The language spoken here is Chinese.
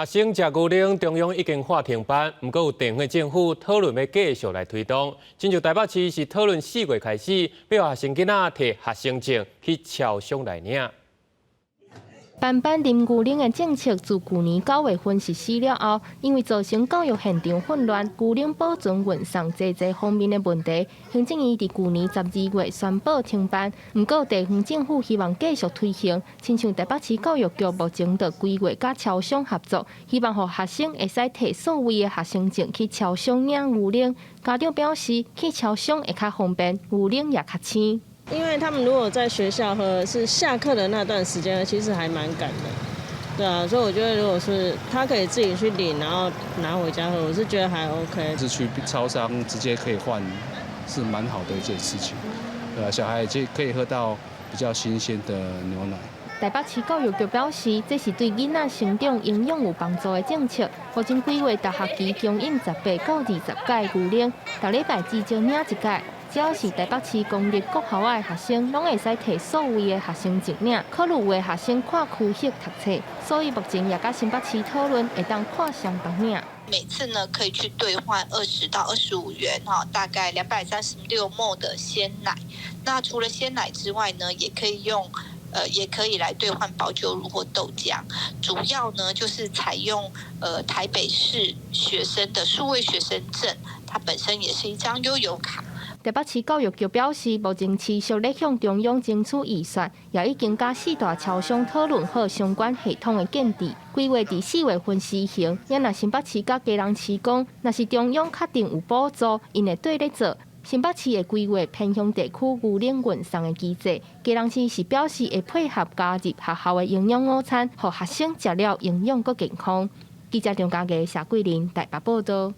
学生食牛奶，中央已经划停班，不过有地方政府讨论要继续来推动。亲像台北市是讨论4月开始，要学生囡仔摕学生证去超商来领。班班啉牛奶的政策自去年9月份实施了后，因为造成教育现场混乱、牛奶保存运送侪方面的问题，行政院伫去年12月宣布停办。不过地方政府希望继续推行，亲像台北市教育局目前就规划甲超商合作，希望让学生会使摕数位的学生证去超商领牛奶。家长表示，去超商会较方便，牛奶也较轻。因为他们如果在学校或是下课的那段时间，其实还蛮赶的，对啊，所以我觉得如果是他可以自己去领，然后拿回家喝，我是觉得还 OK。是去超商直接可以换，是蛮好的一件事情，对啊，小孩就可以喝到比较新鲜的牛奶。台北市教育局表示，这是对囡仔成长营养有帮助的政策。目前规划逐学期供应18到20届牛奶，逐礼拜至少领一届。只要是台北市公立国校的学生，拢会使摕数位的学生证领。考虑有的学生看区域读册，所以目前也甲新北市讨论，会当看相同领。每次呢可以去兑换20到25元哈，大概236ml的鲜奶。那除了鲜奶之外呢，也可以来兑换保酒乳或豆浆。主要呢就是采用台北市学生的数位学生证，它本身也是一张悠游卡。台北市教育局表示，目前持续咧向中央争取预算，也已经甲4大超商讨论好相关系统的建制，规划伫4月份施行。也若新北市甲基隆市讲，若是中央确定有补助，因会对咧做。新北市会规划偏乡地区牛奶运送的机制，基隆市是表示会配合加入学校的营养午餐，让学生食了营养佮健康。记者张家佳、谢桂林台北报道。